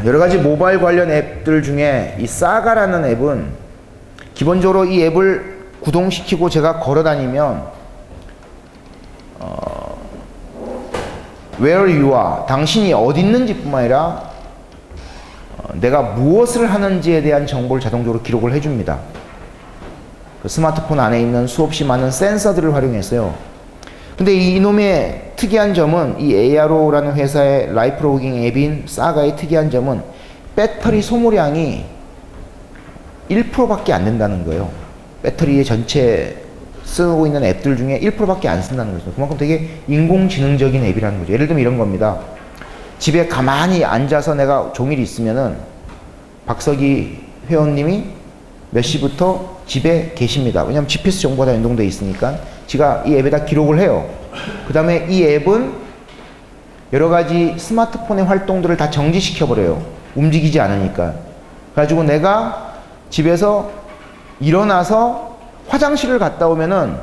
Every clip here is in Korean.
여러 가지 모바일 관련 앱들 중에 이 싸가라는 앱은 기본적으로 이 앱을 구동시키고 제가 걸어 다니면 where you are, 당신이 어디 있는지 뿐만 아니라 내가 무엇을 하는지에 대한 정보를 자동적으로 기록을 해줍니다. 그 스마트폰 안에 있는 수없이 많은 센서들을 활용해서요. 근데 이놈의 특이한 점은 이 ARO라는 회사의 라이프 로깅 앱인 싸가의 특이한 점은 배터리 소모량이 1%밖에 안 된다는 거예요. 배터리의 전체 쓰고 있는 앱들 중에 1%밖에 안 쓴다는 거죠. 그만큼 되게 인공지능적인 앱이라는 거죠. 예를 들면 이런 겁니다. 집에 가만히 앉아서 내가 종일 있으면은 박석희 회원님이 몇 시부터 집에 계십니다. 왜냐하면 GPS 정보가 다 연동되어 있으니까 제가 이 앱에다 기록을 해요. 그 다음에 이 앱은 여러 가지 스마트폰의 활동들을 다 정지시켜버려요. 움직이지 않으니까. 그래가지고 내가 집에서 일어나서 화장실을 갔다 오면은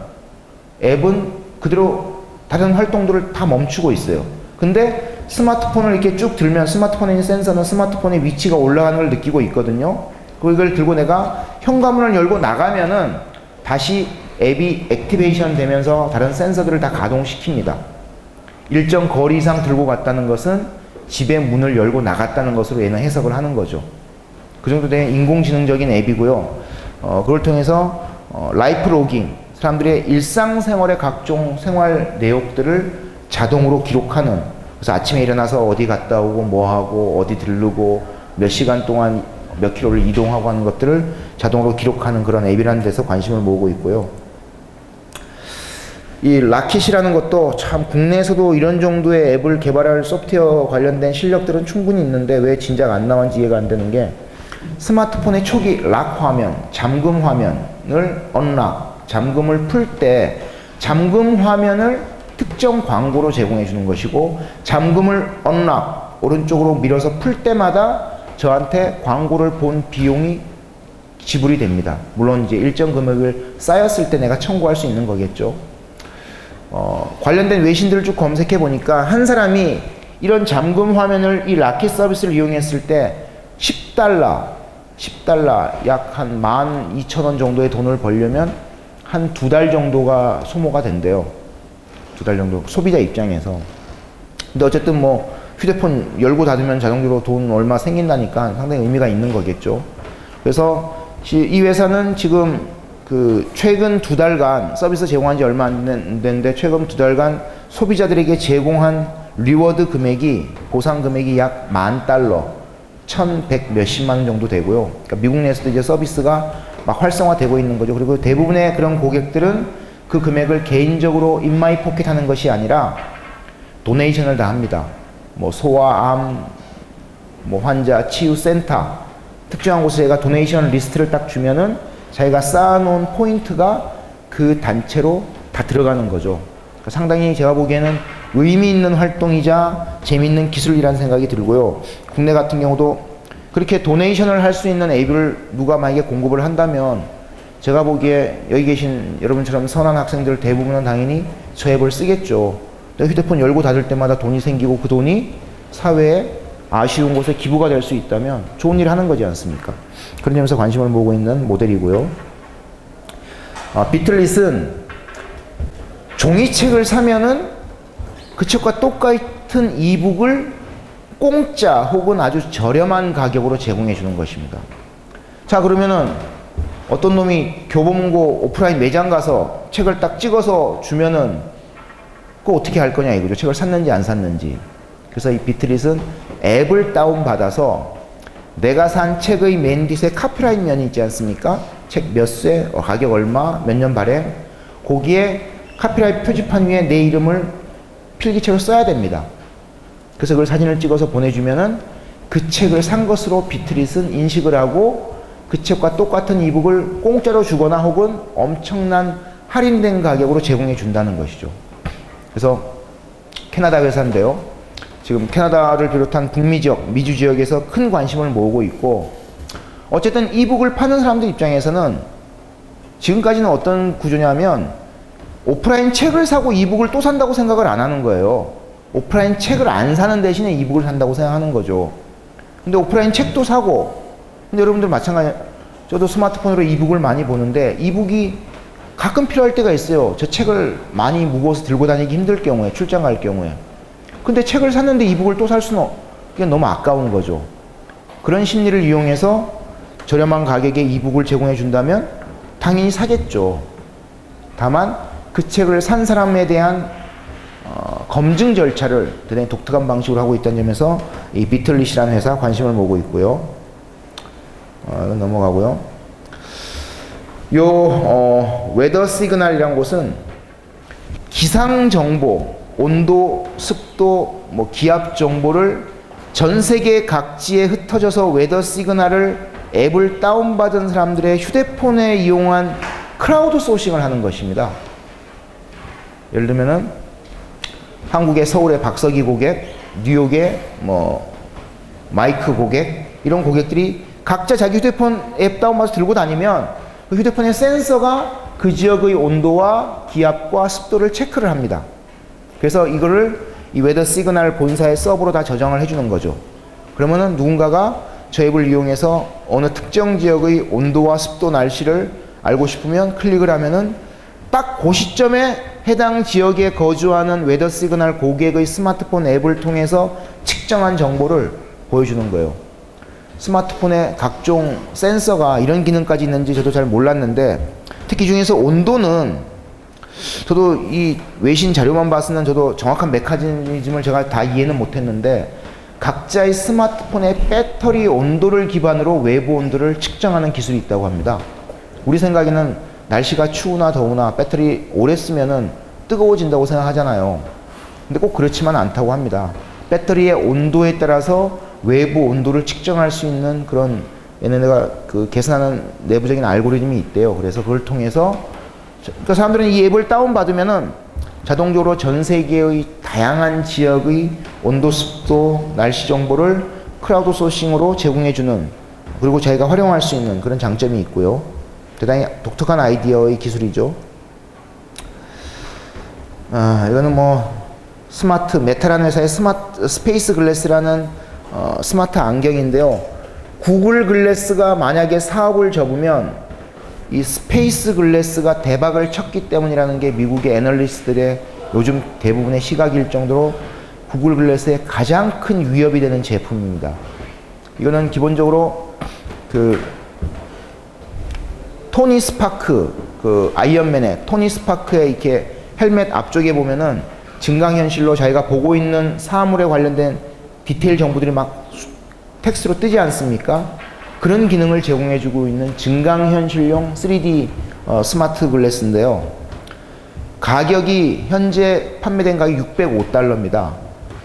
앱은 그대로 다른 활동들을 다 멈추고 있어요. 근데 스마트폰을 이렇게 쭉 들면 스마트폰에 있는 센서는 스마트폰의 위치가 올라가는 걸 느끼고 있거든요. 그걸 들고 내가 현관문을 열고 나가면은 다시 앱이 액티베이션 되면서 다른 센서들을 다 가동시킵니다. 일정 거리 이상 들고 갔다는 것은 집의 문을 열고 나갔다는 것으로 얘는 해석을 하는 거죠. 그 정도 된 인공지능적인 앱이고요. 그걸 통해서 라이프 로깅, 사람들의 일상생활의 각종 생활 내역들을 자동으로 기록하는, 그래서 아침에 일어나서 어디 갔다 오고 뭐하고 어디 들르고 몇 시간 동안 몇 킬로를 이동하고 하는 것들을 자동으로 기록하는 그런 앱이라는 데서 관심을 모으고 있고요. 이 라켓이라는 것도 참 국내에서도 이런 정도의 앱을 개발할 소프트웨어 관련된 실력들은 충분히 있는데 왜 진작 안 나왔는지 이해가 안 되는 게, 스마트폰의 초기 락 화면, 잠금 화면을 언락, 잠금을 풀 때 잠금 화면을 특정 광고로 제공해 주는 것이고, 잠금을 언락, 오른쪽으로 밀어서 풀 때마다 저한테 광고를 본 비용이 지불이 됩니다. 물론 이제 일정 금액을 쌓였을 때 내가 청구할 수 있는 거겠죠. 관련된 외신들을 쭉 검색해 보니까 한 사람이 이런 잠금 화면을 이 라켓 서비스를 이용했을 때 10달러 약 한 12,000원 정도의 돈을 벌려면 한 2달 정도가 소모가 된대요. 2달 정도 소비자 입장에서. 근데 어쨌든 뭐 휴대폰 열고 닫으면 자동적으로 돈 얼마 생긴다니까 상당히 의미가 있는 거겠죠. 그래서 이 회사는 지금 그 최근 2달간 서비스 제공한 지 얼마 안 됐는데 최근 2달간 소비자들에게 제공한 리워드 금액이, 보상 금액이 약 $10,000, 1,100 몇십만 원 정도 되고요. 그러니까 미국 내에서도 이제 서비스가 막 활성화되고 있는 거죠. 그리고 대부분의 그런 고객들은 그 금액을 개인적으로 인마이 포켓 하는 것이 아니라 도네이션을 다 합니다. 뭐 소아, 암, 뭐 환자 치유 센터, 특정한 곳에 제가 도네이션 리스트를 딱 주면은 자기가 쌓아놓은 포인트가 그 단체로 다 들어가는 거죠. 그러니까 상당히 제가 보기에는 의미 있는 활동이자 재미있는 기술이라는 생각이 들고요. 국내 같은 경우도 그렇게 도네이션을 할 수 있는 앱을 누가 만약에 공급을 한다면 제가 보기에 여기 계신 여러분처럼 선한 학생들 대부분은 당연히 저 앱을 쓰겠죠. 휴대폰 열고 닫을 때마다 돈이 생기고 그 돈이 사회에 아쉬운 곳에 기부가 될 수 있다면 좋은 일을 하는 거지 않습니까? 그런 점에서 관심을 모으고 있는 모델이고요. 비틀릿은 종이책을 사면은 그 책과 똑같은 이북을 공짜 혹은 아주 저렴한 가격으로 제공해 주는 것입니다. 자, 그러면은 어떤 놈이 교보문고 오프라인 매장 가서 책을 딱 찍어서 주면은 그거 어떻게 할 거냐 이거죠. 책을 샀는지 안 샀는지. 그래서 이 비틀릿은 앱을 다운받아서 내가 산 책의 맨 뒤에 카피라이트 면이 있지 않습니까? 책 몇 쇄, 가격 얼마, 몇 년 발행, 거기에 카피라이트 표지판 위에 내 이름을 필기책을 써야 됩니다. 그래서 그걸 사진을 찍어서 보내주면은 그 책을 산 것으로 비틀릿은 인식을 하고 그 책과 똑같은 이북을 공짜로 주거나 혹은 엄청난 할인된 가격으로 제공해 준다는 것이죠. 그래서 캐나다 회사인데요. 지금 캐나다를 비롯한 북미 지역, 미주 지역에서 큰 관심을 모으고 있고, 어쨌든 이북을 파는 사람들 입장에서는 지금까지는 어떤 구조냐면 오프라인 책을 사고 이북을 또 산다고 생각을 안 하는 거예요. 오프라인 책을 안 사는 대신에 이북을 산다고 생각하는 거죠. 근데 오프라인 책도 사고, 근데 여러분들 마찬가지, 저도 스마트폰으로 이북을 많이 보는데 이북이 가끔 필요할 때가 있어요. 저 책을 많이 무거워서 들고 다니기 힘들 경우에, 출장 갈 경우에. 근데 책을 샀는데 이북을 또 살 수는 그게 너무 아까운 거죠. 그런 심리를 이용해서 저렴한 가격에 이북을 제공해 준다면 당연히 사겠죠. 다만 그 책을 산 사람에 대한 검증 절차를 대단히 독특한 방식으로 하고 있다는 점에서 이 비틀릿이라는 회사 관심을 모으고 있고요. 이건 넘어가고요. 웨더 시그널이라는 곳은 기상 정보, 온도, 습도, 뭐 기압 정보를 전 세계 각지에 흩어져서 웨더 시그널을 앱을 다운받은 사람들의 휴대폰에 이용한 크라우드 소싱을 하는 것입니다. 예를 들면은 한국의 서울의 박석희 고객, 뉴욕의 뭐 마이크 고객, 이런 고객들이 각자 자기 휴대폰 앱 다운받아서 들고 다니면 그 휴대폰의 센서가 그 지역의 온도와 기압과 습도를 체크를 합니다. 그래서 이거를 이 웨더 시그널 본사의 서버로 다 저장을 해주는 거죠. 그러면은 누군가가 저 앱을 이용해서 어느 특정 지역의 온도와 습도, 날씨를 알고 싶으면 클릭을 하면은 딱 그 시점에 해당 지역에 거주하는 웨더 시그널 고객의 스마트폰 앱을 통해서 측정한 정보를 보여주는 거예요. 스마트폰에 각종 센서가 이런 기능까지 있는지 저도 잘 몰랐는데, 특히 중에서 온도는 저도 이 외신 자료만 봐서는 저도 정확한 메커니즘을 제가 다 이해는 못했는데, 각자의 스마트폰의 배터리 온도를 기반으로 외부 온도를 측정하는 기술이 있다고 합니다. 우리 생각에는 날씨가 추우나 더우나 배터리 오래 쓰면은 뜨거워진다고 생각하잖아요. 근데 꼭 그렇지만 않다고 합니다. 배터리의 온도에 따라서 외부 온도를 측정할 수 있는 그런 얘네가 그 계산하는 내부적인 알고리즘이 있대요. 그래서 그걸 통해서 그러니까 사람들은 이 앱을 다운받으면은 자동적으로 전 세계의 다양한 지역의 온도, 습도, 날씨 정보를 크라우드 소싱으로 제공해주는, 그리고 자기가 활용할 수 있는 그런 장점이 있고요. 대단히 독특한 아이디어의 기술이죠. 이거는 뭐 메타라는 회사의 스페이스 글래스라는 스마트 안경인데요. 구글 글래스가 만약에 사업을 접으면 이 스페이스 글래스가 대박을 쳤기 때문이라는 게 미국의 애널리스트들의 요즘 대부분의 시각일 정도로 구글 글래스의 가장 큰 위협이 되는 제품입니다. 이거는 기본적으로 그 토니 스파크, 그 아이언맨의 토니 스파크의 이렇게 헬멧 앞쪽에 보면은 증강현실로 자기가 보고 있는 사물에 관련된 디테일 정보들이 막 텍스트로 뜨지 않습니까? 그런 기능을 제공해주고 있는 증강현실용 3D 스마트 글래스인데요. 가격이 현재 판매된 가격이 $605입니다.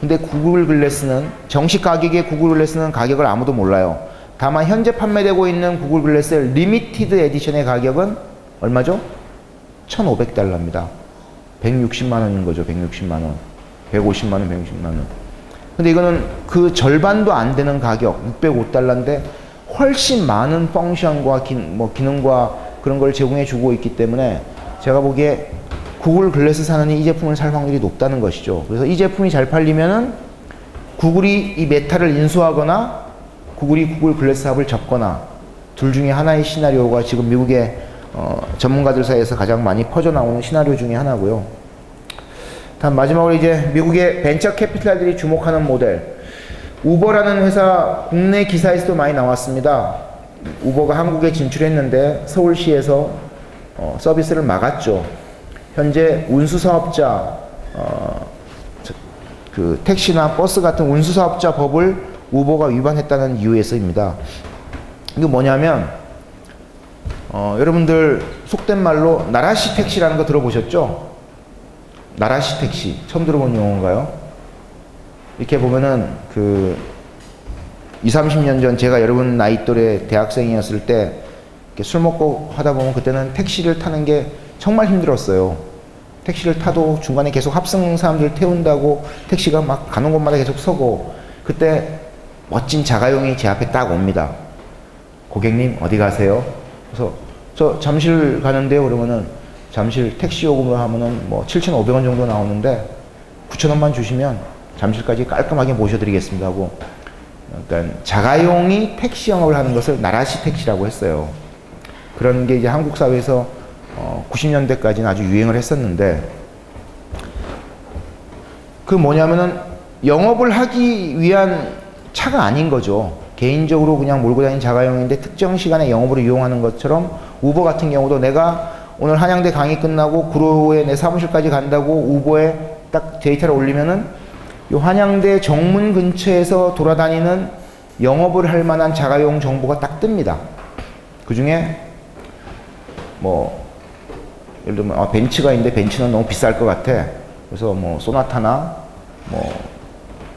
근데 구글 글래스는, 정식 가격의 구글 글래스는 가격을 아무도 몰라요. 다만 현재 판매되고 있는 구글 글래스의 리미티드 에디션의 가격은 얼마죠? $1,500입니다. 160만 원인 거죠. 160만 원. 150만 원, 160만 원. 근데 이거는 그 절반도 안 되는 가격, $605인데 훨씬 많은 펑션과 기능과 그런 걸 제공해 주고 있기 때문에 제가 보기에 구글 글래스 사는 이 제품을 살 확률이 높다는 것이죠. 그래서 이 제품이 잘 팔리면은 구글이 이 메타를 인수하거나 구글이 구글 글래스 사업을 접거나 둘 중에 하나의 시나리오가 지금 미국의 전문가들 사이에서 가장 많이 퍼져나오는 시나리오 중에 하나고요. 다음 마지막으로 이제 미국의 벤처 캐피탈들이 주목하는 모델, 우버라는 회사 국내 기사에서도 많이 나왔습니다. 우버가 한국에 진출했는데 서울시에서 서비스를 막았죠. 현재 운수사업자, 그 택시나 버스 같은 운수사업자 법을 우버가 위반했다는 이유에서입니다. 이게 뭐냐면 여러분들 속된 말로 나라시 택시라는 거 들어보셨죠? 나라시 택시 처음 들어본 용어인가요? 이렇게 보면은 그 20, 30년 전 제가 여러분 나이 또래 대학생이었을 때 이렇게 술 먹고 하다 보면 그때는 택시를 타는 게 정말 힘들었어요. 택시를 타도 중간에 계속 합승 사람들 태운다고 택시가 막 가는 곳마다 계속 서고, 그때 멋진 자가용이 제 앞에 딱 옵니다. 고객님 어디 가세요? 그래서 저 잠실 가는데요. 그러면은 잠실 택시 요금을 하면은 뭐 7,500원 정도 나오는데 9,000원만 주시면 잠실까지 깔끔하게 모셔드리겠습니다 하고 그러니까 자가용이 택시 영업을 하는 것을 나라시 택시라고 했어요. 그런 게 이제 한국 사회에서 90년대까지는 아주 유행을 했었는데, 그 뭐냐면은 영업을 하기 위한 차가 아닌 거죠. 개인적으로 그냥 몰고 다니는 자가용인데 특정 시간에 영업으로 이용하는 것처럼, 우버 같은 경우도 내가 오늘 한양대 강의 끝나고 구로에 내 사무실까지 간다고 우버에 딱 데이터를 올리면은 요 한양대 정문 근처에서 돌아다니는 영업을 할 만한 자가용 정보가 딱 뜹니다. 그 중에 뭐 예를 들면 벤츠가 있는데 벤츠는 너무 비쌀 것 같아. 그래서 뭐 소나타나 뭐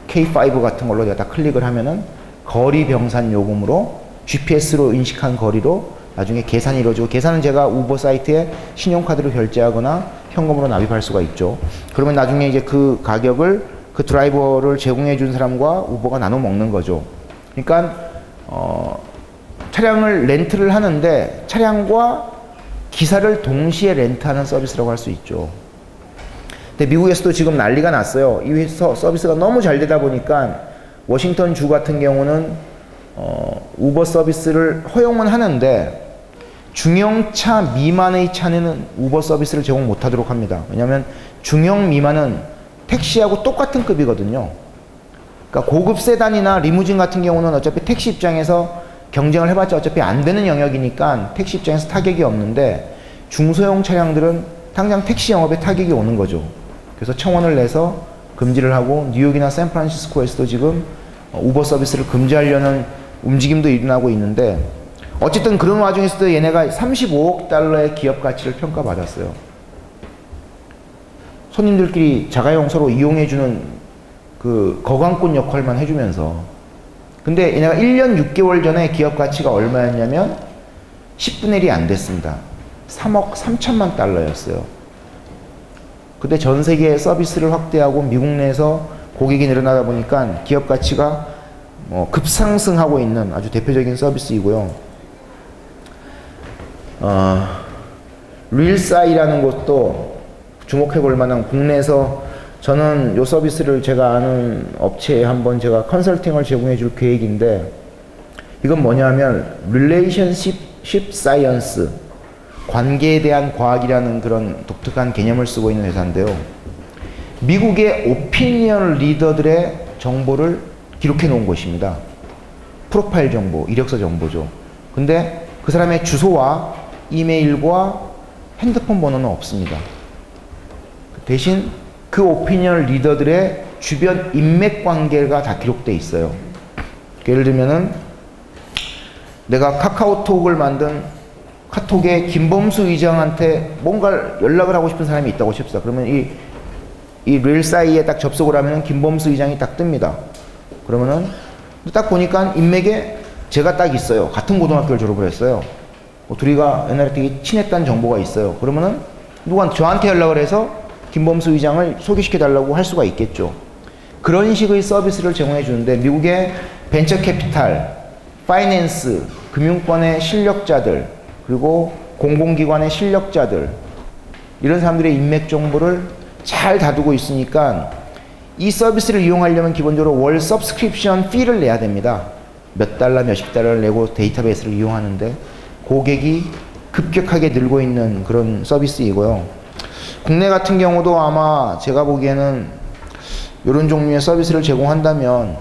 K5 같은 걸로 내가 딱 클릭을 하면은 거리 병산 요금으로 GPS로 인식한 거리로 나중에 계산이 이루어지고, 계산은 제가 우버 사이트에 신용카드로 결제하거나 현금으로 납입할 수가 있죠. 그러면 나중에 이제 그 가격을 그 드라이버를 제공해 준 사람과 우버가 나눠 먹는 거죠. 그러니까 차량을 렌트를 하는데 차량과 기사를 동시에 렌트하는 서비스라고 할 수 있죠. 근데 미국에서도 지금 난리가 났어요. 이 서비스가 너무 잘 되다 보니까 워싱턴 주 같은 경우는 우버 서비스를 허용은 하는데 중형차 미만의 차는 우버 서비스를 제공 못하도록 합니다. 왜냐하면 중형 미만은 택시하고 똑같은 급이거든요. 그러니까 고급 세단이나 리무진 같은 경우는 어차피 택시 입장에서 경쟁을 해봤자 어차피 안 되는 영역이니까 택시 입장에서 타격이 없는데, 중소형 차량들은 당장 택시 영업에 타격이 오는 거죠. 그래서 청원을 내서 금지를 하고, 뉴욕이나 샌프란시스코에서도 지금 우버 서비스를 금지하려는 움직임도 일어나고 있는데, 어쨌든 그런 와중에서도 얘네가 35억 달러의 기업 가치를 평가받았어요. 손님들끼리 자가용 서로 이용해주는 그 거강꾼 역할만 해주면서. 근데 얘네가 1년 6개월 전에 기업 가치가 얼마였냐면 10분의 1이 안 됐습니다. 3억 3천만 달러였어요. 근데 전 세계 서비스를 확대하고 미국 내에서 고객이 늘어나다 보니까 기업 가치가 급상승하고 있는 아주 대표적인 서비스이고요. 릴사이라는 곳도 주목해 볼 만한, 국내에서 저는 요 서비스를 제가 아는 업체에 한번 제가 컨설팅을 제공해 줄 계획인데, 이건 뭐냐면 릴레이션십 사이언스, 관계에 대한 과학이라는 그런 독특한 개념을 쓰고 있는 회사인데요. 미국의 오피니언 리더들의 정보를 기록해 놓은 곳입니다. 프로파일 정보, 이력서 정보죠. 근데 그 사람의 주소와 이메일과 핸드폰 번호는 없습니다. 대신 그 오피니언 리더들의 주변 인맥 관계가 다 기록되어 있어요. 예를 들면은 내가 카카오톡을 만든 카톡의 김범수 의장한테 뭔가 연락을 하고 싶은 사람이 있다고 칩시다. 그러면 이 릴사이에 딱 접속을 하면은 김범수 의장이 딱 뜹니다. 그러면은 딱 보니까 인맥에 제가 딱 있어요. 같은 고등학교를 졸업을 했어요. 둘이가 옛날에 되게 친했다는 정보가 있어요. 그러면은 누가 저한테 연락을 해서 김범수 의장을 소개시켜 달라고 할 수가 있겠죠. 그런 식의 서비스를 제공해 주는데, 미국의 벤처 캐피탈, 파이낸스, 금융권의 실력자들, 그리고 공공기관의 실력자들, 이런 사람들의 인맥 정보를 잘 다루고 있으니까 이 서비스를 이용하려면 기본적으로 월 서브스크립션 피를 내야 됩니다. 몇 달러, 몇십 달러를 내고 데이터베이스를 이용하는데 고객이 급격하게 늘고 있는 그런 서비스이고요. 국내 같은 경우도 아마 제가 보기에는 이런 종류의 서비스를 제공한다면,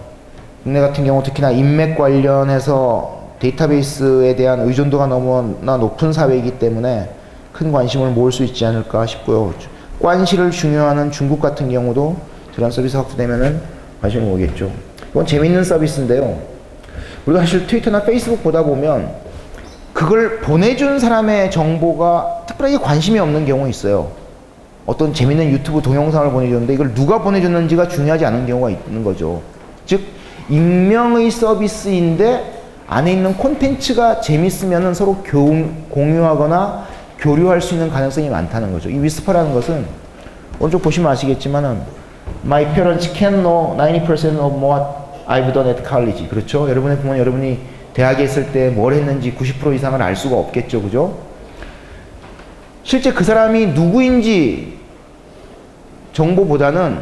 국내 같은 경우 특히나 인맥 관련해서 데이터베이스에 대한 의존도가 너무나 높은 사회이기 때문에 큰 관심을 모을 수 있지 않을까 싶고요. 관시를 중요하는 중국 같은 경우도 저런 서비스 확대되면은 관심을 모으겠죠. 이건 재밌는 서비스인데요. 우리가 사실 트위터나 페이스북 보다 보면 그걸 보내준 사람의 정보가 특별하게 관심이 없는 경우 있어요. 어떤 재밌는 유튜브 동영상을 보내줬는데 이걸 누가 보내줬는지가 중요하지 않은 경우가 있는 거죠. 즉 익명의 서비스인데 안에 있는 콘텐츠가 재밌으면 서로 공유하거나 교류할 수 있는 가능성이 많다는 거죠. 이 위스퍼라는 것은 오른쪽 보시면 아시겠지만은 My parents can know 90% of what I've done at college. 그렇죠? 여러분의 부모는 여러분이 대학에 있을 때 뭘 했는지 90% 이상을 알 수가 없겠죠. 그죠? 실제 그 사람이 누구인지 정보보다는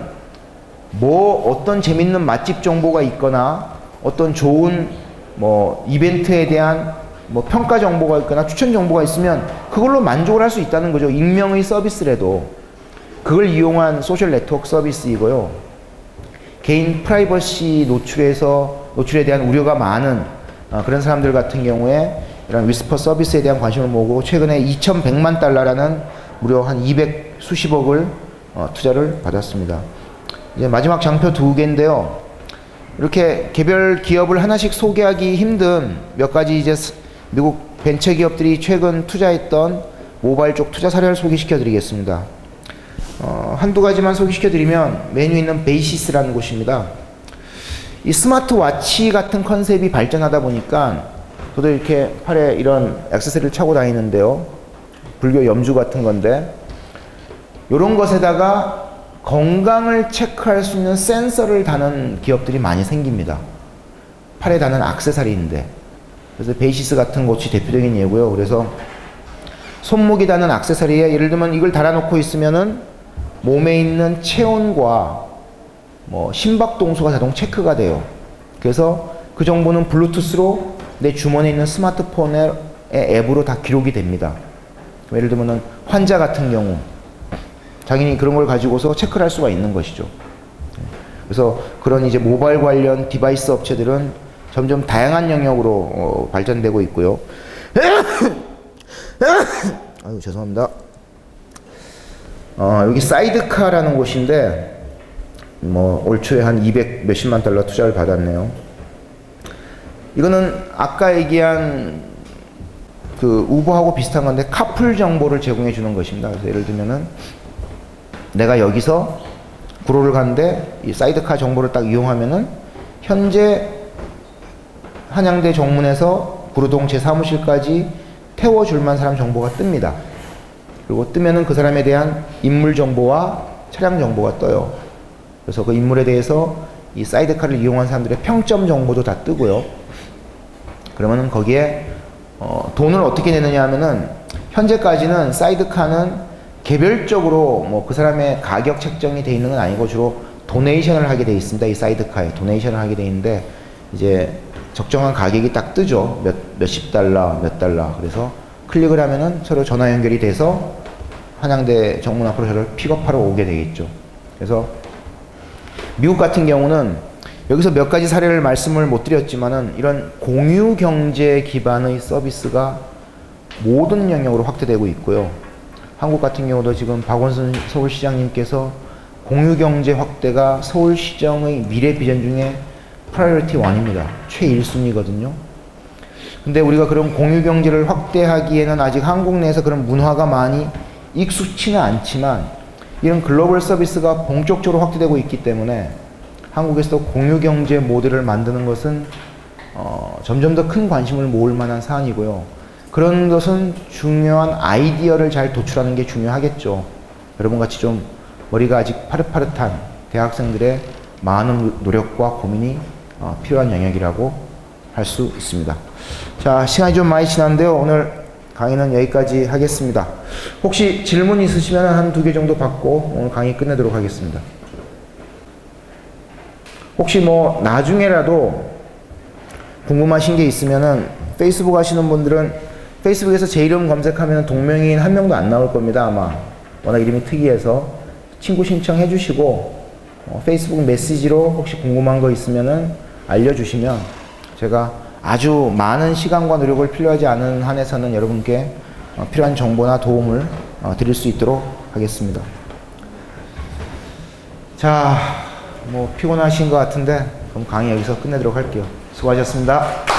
어떤 재밌는 맛집 정보가 있거나 어떤 좋은 뭐 이벤트에 대한 뭐 평가 정보가 있거나 추천 정보가 있으면 그걸로 만족을 할 수 있다는 거죠. 익명의 서비스라도. 그걸 이용한 소셜 네트워크 서비스이고요. 개인 프라이버시 노출에 대한 우려가 많은 그런 사람들 같은 경우에 이런 위스퍼 서비스에 대한 관심을 모으고 최근에 2,100만 달러라는 무려 한 200 수십억을 투자를 받았습니다. 이제 마지막 장표 두 개인데요. 이렇게 개별 기업을 하나씩 소개하기 힘든 몇 가지 이제 미국 벤처 기업들이 최근 투자했던 모바일 쪽 투자 사례를 소개시켜 드리겠습니다. 한두 가지만 소개시켜 드리면 메뉴에 있는 베이시스라는 곳입니다. 이 스마트워치 같은 컨셉이 발전하다 보니까 저도 이렇게 팔에 이런 액세서리를 차고 다니는데요. 불교 염주 같은 건데 이런 것에다가 건강을 체크할 수 있는 센서를 다는 기업들이 많이 생깁니다. 팔에 다는 액세서리인데. 그래서 베이시스 같은 곳이 대표적인 예고요. 그래서 손목이 다는 액세서리에 예를 들면 이걸 달아놓고 있으면은 몸에 있는 체온과 뭐 심박동수가 자동 체크가 돼요. 그래서 그 정보는 블루투스로 내 주머니에 있는 스마트폰의 앱으로 다 기록이 됩니다. 예를 들면은 환자 같은 경우 자기는 그런 걸 가지고서 체크를 할 수가 있는 것이죠. 그래서 그런 이제 모바일 관련 디바이스 업체들은 점점 다양한 영역으로 발전되고 있고요. 아유, 죄송합니다. 여기 사이드카라는 곳인데 뭐 올 초에 한 200 몇십만 달러 투자를 받았네요. 이거는 아까 얘기한 그 우버하고 비슷한 건데 카풀 정보를 제공해 주는 것입니다. 그래서 예를 들면은 내가 여기서 구로를 가는데 이 사이드카 정보를 딱 이용하면은 현재 한양대 정문에서 구로동 제 사무실까지 태워줄만 사람 정보가 뜹니다. 그리고 뜨면은 그 사람에 대한 인물 정보와 차량 정보가 떠요. 그래서 그 인물에 대해서 이 사이드카를 이용한 사람들의 평점 정보도 다 뜨고요. 그러면은 거기에 돈을 어떻게 내느냐 하면은 현재까지는 사이드카는 개별적으로 뭐 그 사람의 가격 책정이 돼 있는 건 아니고 주로 도네이션을 하게 돼 있습니다. 이 사이드카에 도네이션을 하게 돼 있는데 이제 적정한 가격이 딱 뜨죠. 몇십 달러, 몇 달러. 그래서 클릭을 하면은 서로 전화 연결이 돼서 한양대 정문 앞으로 저를 픽업하러 오게 되겠죠. 그래서 미국 같은 경우는 여기서 몇 가지 사례를 말씀을 못 드렸지만은 이런 공유 경제 기반의 서비스가 모든 영역으로 확대되고 있고요. 한국 같은 경우도 지금 박원순 서울시장님께서 공유경제 확대가 서울시정의 미래 비전 중에 프라이어리티 1입니다. 최1순위거든요. 근데 우리가 그런 공유경제를 확대하기에는 아직 한국 내에서 그런 문화가 많이 익숙치는 않지만 이런 글로벌 서비스가 본격적으로 확대되고 있기 때문에 한국에서도 공유경제 모델을 만드는 것은 점점 더 큰 관심을 모을 만한 사안이고요. 그런 것은 중요한 아이디어를 잘 도출하는 게 중요하겠죠. 여러분같이 좀 머리가 아직 파릇파릇한 대학생들의 많은 노력과 고민이 필요한 영역이라고 할 수 있습니다. 자, 시간이 좀 많이 지났는데요. 오늘 강의는 여기까지 하겠습니다. 혹시 질문 있으시면 한 2개 정도 받고 오늘 강의 끝내도록 하겠습니다. 혹시 뭐 나중에라도 궁금하신 게 있으면은 페이스북 하시는 분들은 페이스북에서 제 이름 검색하면 동명이인 한 명도 안 나올 겁니다. 아마 워낙 이름이 특이해서 친구 신청해 주시고 페이스북 메시지로 혹시 궁금한 거 있으면은 알려주시면 제가 아주 많은 시간과 노력을 필요하지 않은 한에서는 여러분께 필요한 정보나 도움을 드릴 수 있도록 하겠습니다. 자, 뭐 피곤하신 것 같은데 그럼 강의 여기서 끝내도록 할게요. 수고하셨습니다.